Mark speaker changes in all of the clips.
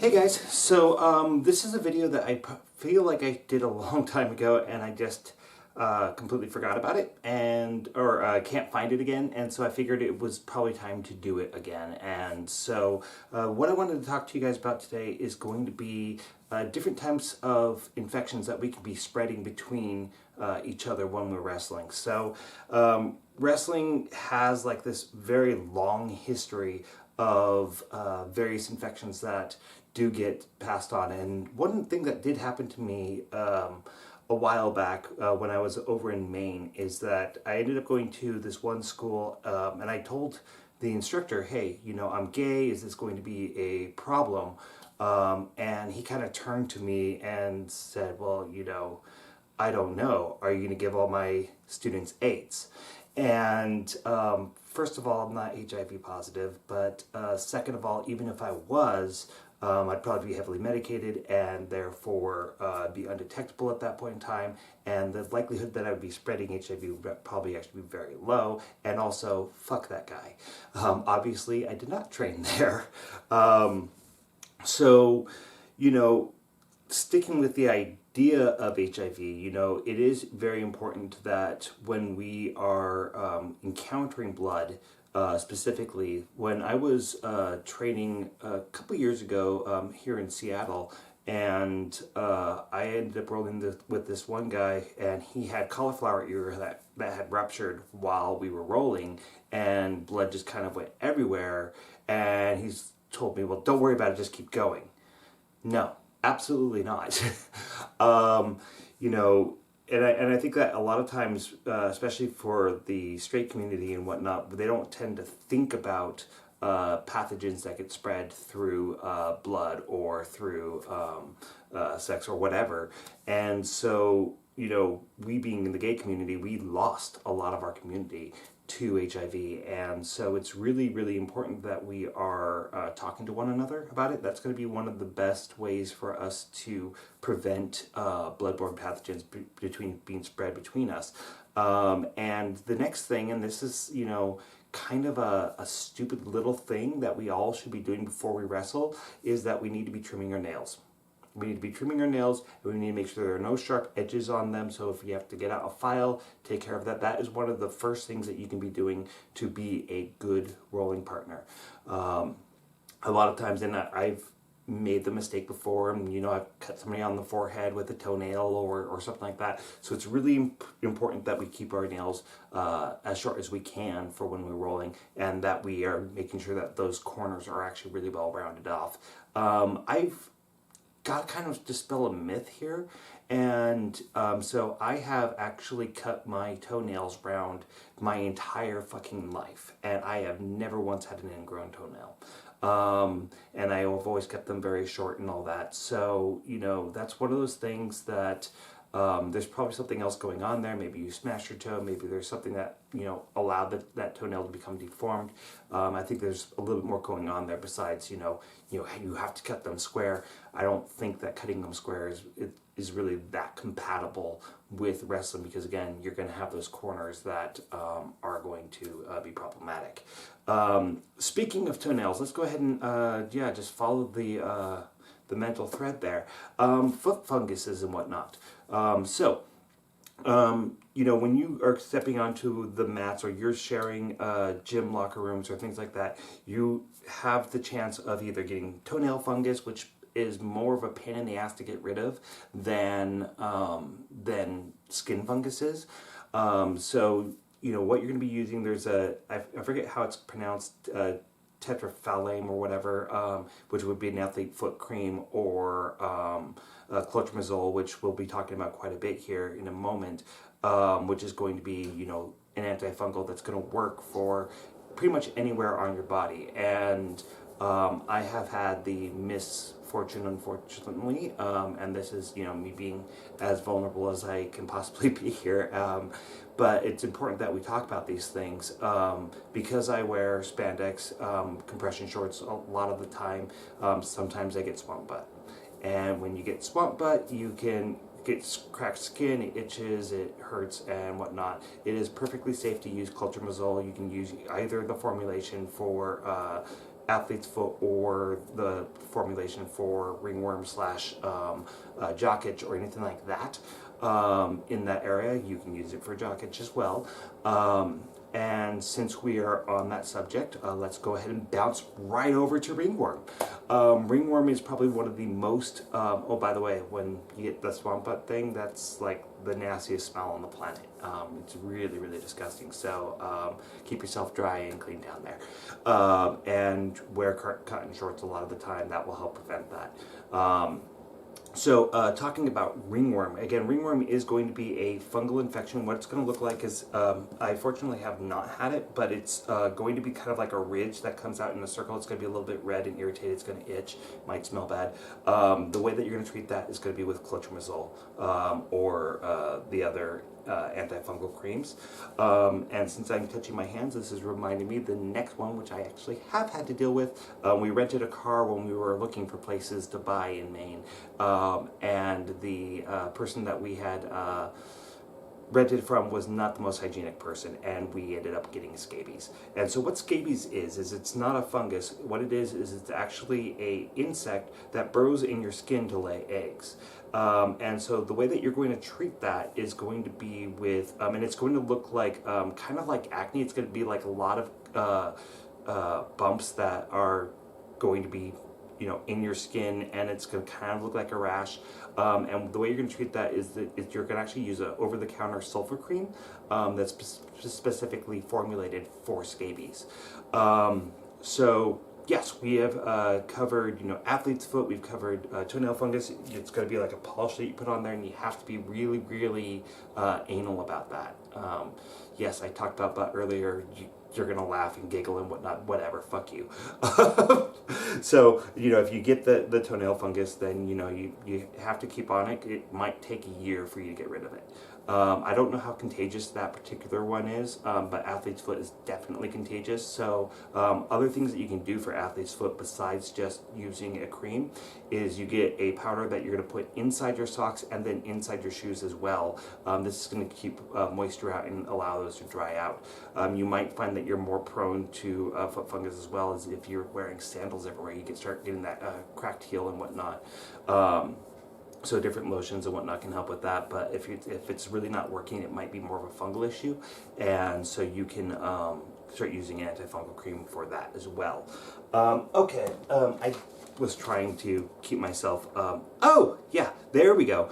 Speaker 1: Hey guys, so this is a video that I feel like I did a long time ago and I just completely forgot about it or can't find it again, and so I figured it was probably time to do it again. And so what I wanted to talk to you guys about today is going to be different types of infections that we can be spreading between each other when we're wrestling. So wrestling has like this very long history of various infections that do get passed on. And one thing that did happen to me a while back when I was over in Maine is that I ended up going to this one school, and I told the instructor, hey, I'm gay, is this going to be a problem? And he kind of turned to me and said, well, I don't know. Are you going to give all my students AIDS? And first of all, I'm not HIV positive, but second of all, even if I was, I'd probably be heavily medicated and therefore be undetectable at that point in time, and the likelihood that I would be spreading HIV would probably actually be very low, and also, fuck that guy. Obviously, I did not train there. So, sticking with the idea of HIV, it is very important that when we are encountering blood, specifically, when I was training a couple years ago here in Seattle, and I ended up rolling with this one guy, and he had cauliflower ear that had ruptured while we were rolling, and blood just kind of went everywhere, and he's told me, well, don't worry about it, just keep going. No, absolutely not. And I think that a lot of times, especially for the straight community and whatnot, they don't tend to think about pathogens that get spread through blood or through sex or whatever. And so, we being in the gay community, we lost a lot of our community to HIV, and so it's really, really important that we are talking to one another about it. That's going to be one of the best ways for us to prevent bloodborne pathogens being spread between us. And the next thing, and this is, kind of a stupid little thing that we all should be doing before we wrestle, is that we need to be trimming our nails. We need to be trimming our nails, and we need to make sure there are no sharp edges on them. So if you have to get out a file, take care of that. That is one of the first things that you can be doing to be a good rolling partner. A lot of times, and I've made the mistake before, and I've cut somebody on the forehead with a toenail or something like that. So it's really important that we keep our nails as short as we can for when we're rolling, and that we are making sure that those corners are actually really well rounded off. I've got to kind of dispel a myth here, and so I have actually cut my toenails round my entire fucking life, and I have never once had an ingrown toenail. And I have always kept them very short and all that. So, that's one of those things that there's probably something else going on there. Maybe you smashed your toe. Maybe there's something that, allowed that toenail to become deformed. I think there's a little bit more going on there besides, you have to cut them square. I don't think that cutting them square is really that compatible with wrestling, because again, you're going to have those corners that are going to be problematic. Speaking of toenails, let's go ahead and just follow the mental thread there. Foot funguses and whatnot. When you are stepping onto the mats, or you're sharing gym locker rooms or things like that, you have the chance of either getting toenail fungus, which is more of a pain in the ass to get rid of than skin funguses. What you're going to be using, there's I forget how it's pronounced, tetrafalane or whatever, which would be an athlete foot cream, or clotrimazole, which we'll be talking about quite a bit here in a moment, which is going to be, an antifungal that's going to work for pretty much anywhere on your body. And I have had the misfortune, unfortunately, and this is, me being as vulnerable as I can possibly be here, but it's important that we talk about these things, because I wear spandex, compression shorts a lot of the time. Sometimes I get swamp butt, and when you get swamp butt, you can get cracked skin, it itches, it hurts, and whatnot. It is perfectly safe to use clotrimazole. You can use either the formulation for athlete's foot or the formulation for ringworm slash jock itch or anything like that in that area. You can use it for jock itch as well. And since we are on that subject, let's go ahead and bounce right over to ringworm. Ringworm is probably one of the most, oh, by the way, when you get the swamp butt thing, that's like the nastiest smell on the planet. It's really, really disgusting. So keep yourself dry and clean down there. And wear cotton shorts a lot of the time. That will help prevent that. So talking about ringworm, again, ringworm is going to be a fungal infection. What it's going to look like is, I fortunately have not had it, but it's going to be kind of like a ridge that comes out in a circle. It's going to be a little bit red and irritated. It's going to itch, might smell bad. The way that you're going to treat that is going to be with clotrimazole or the other antifungal creams. And since I'm touching my hands, this is reminding me the next one, which I actually have had to deal with. We rented a car when we were looking for places to buy in Maine. And the person that we had rented from was not the most hygienic person, and we ended up getting scabies. And so what scabies is it's not a fungus. What it is it's actually a insect that burrows in your skin to lay eggs. And so the way that you're going to treat that is going to be with, and it's going to look like, kind of like acne. It's going to be like a lot of bumps that are going to be, you know, in your skin, and it's going to kind of look like a rash. And the way you're going to treat that is that you're going to actually use a over-the-counter sulfur cream that's specifically formulated for scabies. So yes, we have covered, you know, athlete's foot. We've covered toenail fungus. It's going to be like a polish that you put on there, and you have to be really, really anal about that. Yes, I talked about that earlier. You're going to laugh and giggle and whatnot, whatever, fuck you. So, you know, if you get the toenail fungus, then, you know, you have to keep on it. It might take a year for you to get rid of it. I don't know how contagious that particular one is, but athlete's foot is definitely contagious. So other things that you can do for athlete's foot besides just using a cream is you get a powder that you're going to put inside your socks and then inside your shoes as well. This is going to keep moisture out and allow those to dry out. You might find that you're more prone to foot fungus as well, as if you're wearing sandals everywhere. You can start getting that cracked heel and whatnot. So different lotions and whatnot can help with that, but if it's really not working, it might be more of a fungal issue, and so you can start using antifungal cream for that as well. Okay, I was trying to keep myself, oh yeah, there we go.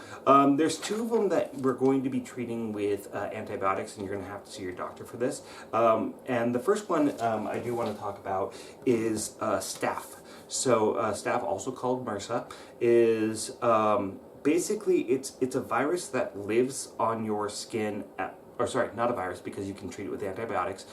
Speaker 1: There's two of them that we're going to be treating with antibiotics, and you're going to have to see your doctor for this. And the first one I do want to talk about is staph. So staph, also called MRSA, is basically it's a virus that lives on your skin or sorry, not a virus, because you can treat it with antibiotics.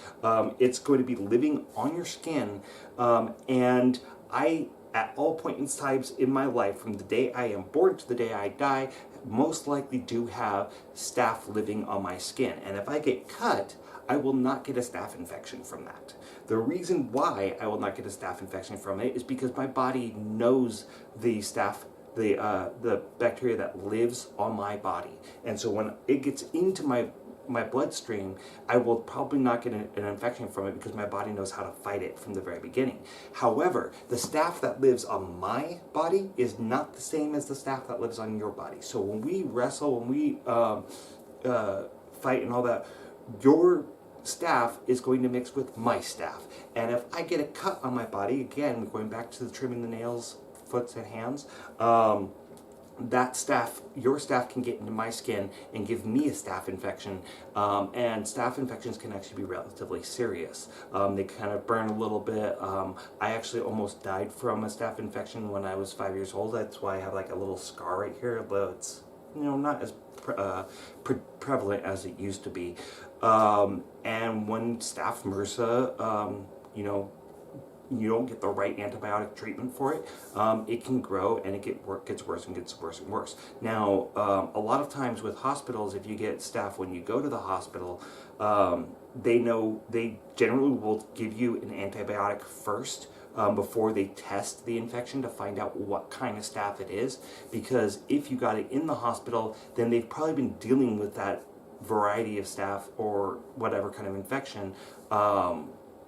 Speaker 1: It's going to be living on your skin, and I, at all points in times in my life, from the day I am born to the day I die, most likely do have staph living on my skin. And if I get cut, I will not get a staph infection from that. The reason why I will not get a staph infection from it is because my body knows the staph, the bacteria that lives on my body. And so when it gets into my bloodstream, I will probably not get an infection from it because my body knows how to fight it from the very beginning. However, the staph that lives on my body is not the same as the staph that lives on your body. So when we wrestle, when we fight and all that, your staph is going to mix with my staph. And if I get a cut on my body, again, going back to the trimming the nails, foots and hands, that staph, your staph can get into my skin and give me a staph infection, and staph infections can actually be relatively serious. They kind of burn a little bit. I actually almost died from a staph infection when I was 5 years old. That's why I have like a little scar right here, although it's, you know, not as prevalent as it used to be. And when staph MRSA, you know, you don't get the right antibiotic treatment for it, it can grow and it gets worse and gets worse and worse. Now, a lot of times with hospitals, if you get staph when you go to the hospital, they generally will give you an antibiotic first before they test the infection to find out what kind of staph it is. Because if you got it in the hospital, then they've probably been dealing with that variety of staph or whatever kind of infection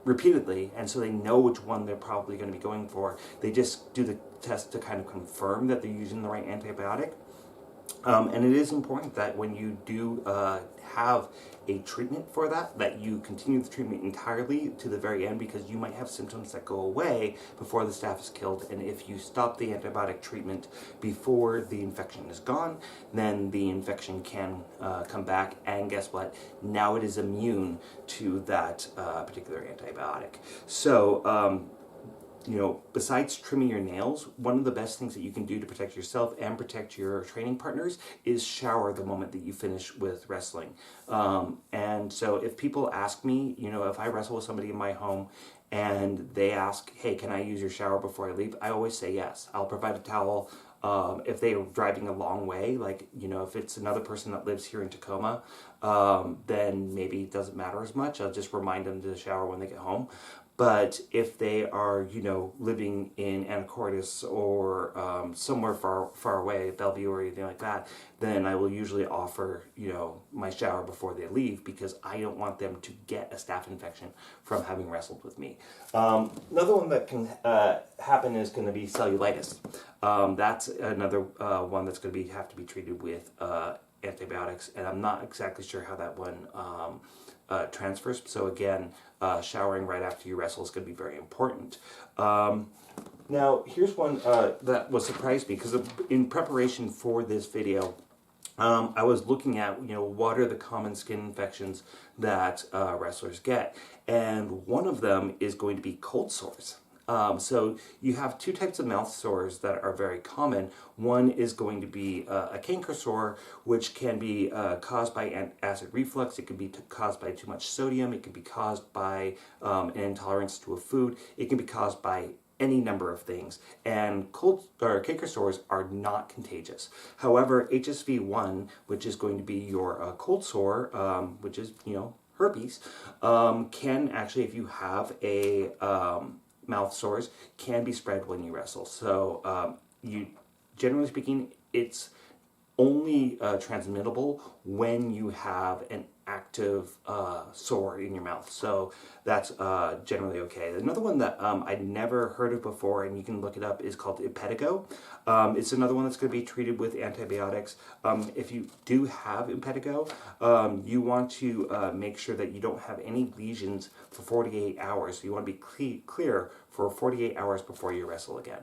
Speaker 1: repeatedly, and so they know which one they're probably going to be going for. They just do the test to kind of confirm that they're using the right antibiotic. And it is important that when you do have a treatment for that, that you continue the treatment entirely to the very end, because you might have symptoms that go away before the staph is killed. And if you stop the antibiotic treatment before the infection is gone, then the infection can come back, and guess what? Now it is immune to that particular antibiotic. So, you know, besides trimming your nails, one of the best things that you can do to protect yourself and protect your training partners is shower the moment that you finish with wrestling. And so if people ask me, you know, if I wrestle with somebody in my home and they ask, hey, can I use your shower before I leave? I always say yes. I'll provide a towel. If they are driving a long way, like, you know, if it's another person that lives here in Tacoma, then maybe it doesn't matter as much. I'll just remind them to shower when they get home. But if they are, you know, living in Anacortes or somewhere far away, Bellevue or anything like that, then I will usually offer, you know, my shower before they leave, because I don't want them to get a staph infection from having wrestled with me. Another one that can happen is going to be cellulitis. That's another one that's going to have to be treated with antibiotics, and I'm not exactly sure how that one transfers. So again, showering right after you wrestle is going to be very important. Now, here's one that was surprised me, because in preparation for this video, I was looking at, you know, what are the common skin infections that wrestlers get, and one of them is going to be cold sores. So you have two types of mouth sores that are very common. One is going to be a canker sore, which can be caused by acid reflux. It can be caused by too much sodium. It can be caused by an intolerance to a food. It can be caused by any number of things. And canker sores are not contagious. However, HSV1, which is going to be your cold sore, which is, you know, herpes, can actually, if you have a mouth sores, can be spread when you wrestle. So generally speaking, it's only transmittable when you have an active sore in your mouth. So that's generally okay. Another one that I'd never heard of before, and you can look it up, is called impetigo. It's another one that's going to be treated with antibiotics. If you do have impetigo, you want to make sure that you don't have any lesions for 48 hours. So you want to be clear for 48 hours before you wrestle again.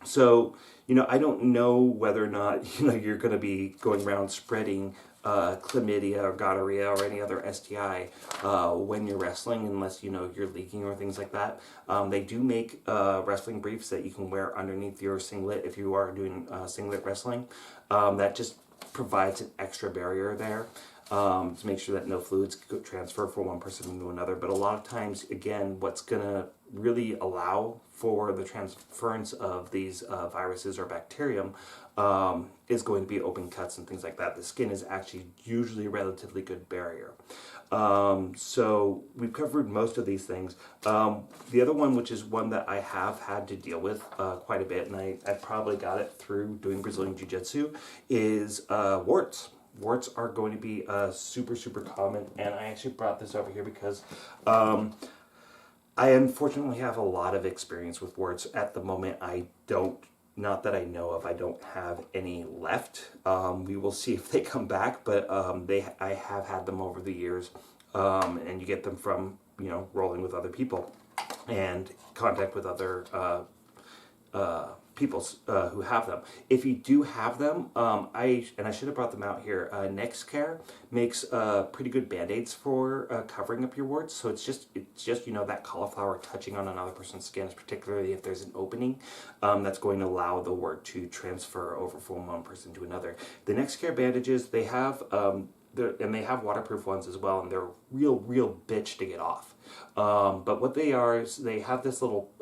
Speaker 1: So, you know, I don't know whether or not, you know, you're going to be going around spreading chlamydia or gonorrhea or any other STI when you're wrestling, unless, you know, you're leaking or things like that. They do make wrestling briefs that you can wear underneath your singlet if you are doing singlet wrestling. That just provides an extra barrier there to make sure that no fluids could transfer from one person into another. But a lot of times, again, what's going to really allow for the transference of these viruses or bacterium is going to be open cuts and things like that. The skin is actually usually a relatively good barrier. So we've covered most of these things. The other one, which is one that I have had to deal with quite a bit, and I probably got it through doing Brazilian Jiu-Jitsu, is warts. Warts are going to be super, super common, and I actually brought this over here because I unfortunately have a lot of experience with warts. At the moment, not that I know of, I don't have any left. We will see if they come back, but I have had them over the years, and you get them from, you know, rolling with other people and contact with other people who have them. If you do have them, I should have brought them out here. NextCare makes pretty good band-aids for covering up your warts. So it's just you know, that cauliflower touching on another person's skin, particularly if there's an opening, that's going to allow the wart to transfer over from one person to another. The NextCare bandages, they have and they have waterproof ones as well, and they're real bitch to get off. But what they are is they have this little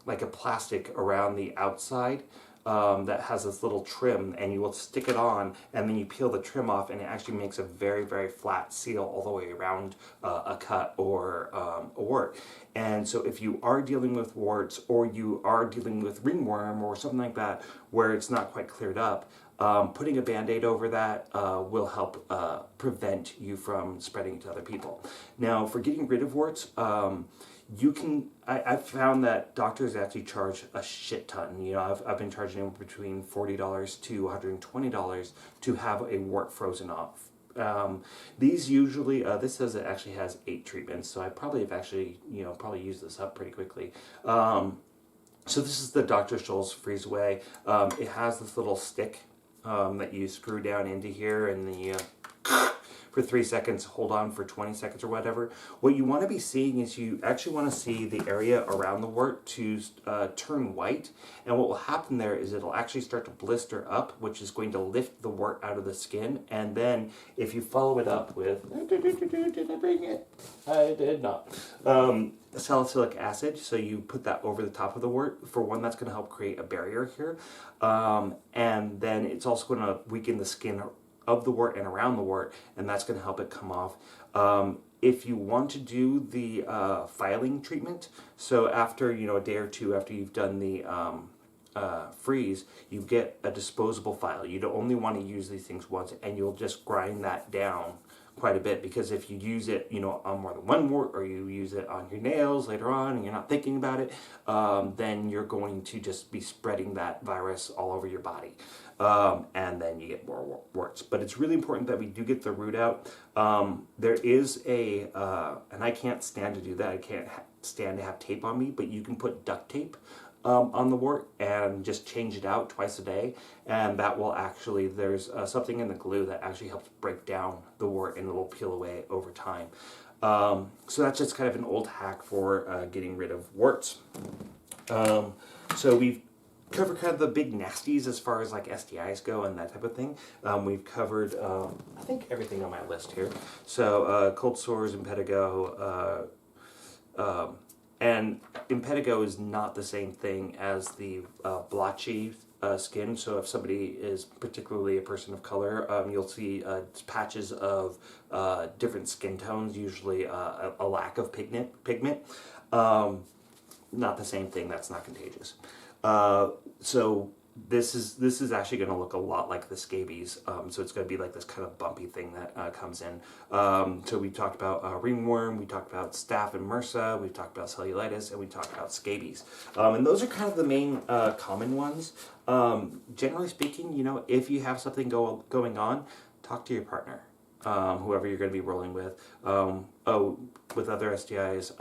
Speaker 1: like a plastic around the outside that has this little trim, and you will stick it on, and then you peel the trim off, and it actually makes a very flat seal all the way around a cut or a wart. And so if you are dealing with warts, or you are dealing with ringworm or something like that where it's not quite cleared up, putting a Band-Aid over that will help prevent you from spreading it to other people. Now, for getting rid of warts, you can, I've found that doctors actually charge a shit ton. You know, I've been charging them between $40 to $120 to have a wart frozen off. These usually, this says it actually has 8 treatments, so I probably have actually, probably used this up pretty quickly. So this is the Dr. Scholl's Freeze Away. It has this little stick that you screw down into here, and then you for 3 seconds, hold on for 20 seconds or whatever. What you want to be seeing is you actually want to see the area around the wart to turn white, and what will happen there is it'll actually start to blister up, which is going to lift the wart out of the skin, and then if you follow it up with, did I bring it? I did not. Salicylic acid, so you put that over the top of the wart. For one, that's going to help create a barrier here, and then it's also going to weaken the skin of the wart and around the wart, and that's going to help it come off. If you want to do the filing treatment, so after a day or two after you've done the freeze, you get a disposable file. You don't only want to use these things once, and you'll just grind that down quite a bit, because if you use it on more than one wart, or you use it on your nails later on and you're not thinking about it, then you're going to just be spreading that virus all over your body, and then you get more warts. But it's really important that we do get the root out. There is a and I can't stand to do that, I can't stand to have tape on me, but you can put duct tape on the wart and just change it out twice a day, and that will actually, there's something in the glue that actually helps break down the wart, and it will peel away over time. So that's just kind of an old hack for getting rid of warts. So we've covered kind of the big nasties as far as like STIs go and that type of thing. We've covered I think everything on my list here. So cold sores, impetigo, and impetigo is not the same thing as the blotchy skin. So if somebody is particularly a person of color, you'll see patches of different skin tones, usually a lack of pigment. Not the same thing, that's not contagious. So this is actually going to look a lot like the scabies. So it's going to be like this kind of bumpy thing that comes in. So we talked about ringworm, we talked about staph and MRSA, we talked about cellulitis, and we talked about scabies. And those are kind of the main common ones. Generally speaking, if you have something going on, talk to your partner, whoever you're going to be rolling with. With other STIs,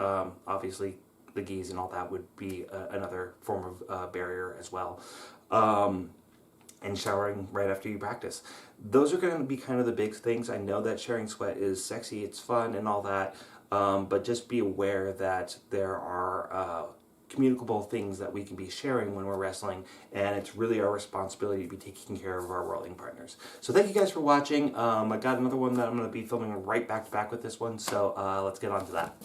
Speaker 1: obviously the geese and all that would be another form of barrier as well. And showering right after you practice. Those are going to be kind of the big things. I know that sharing sweat is sexy, it's fun and all that, but just be aware that there are communicable things that we can be sharing when we're wrestling, and it's really our responsibility to be taking care of our rolling partners. So thank you guys for watching. I got another one that I'm going to be filming right back to back with this one, so let's get on to that.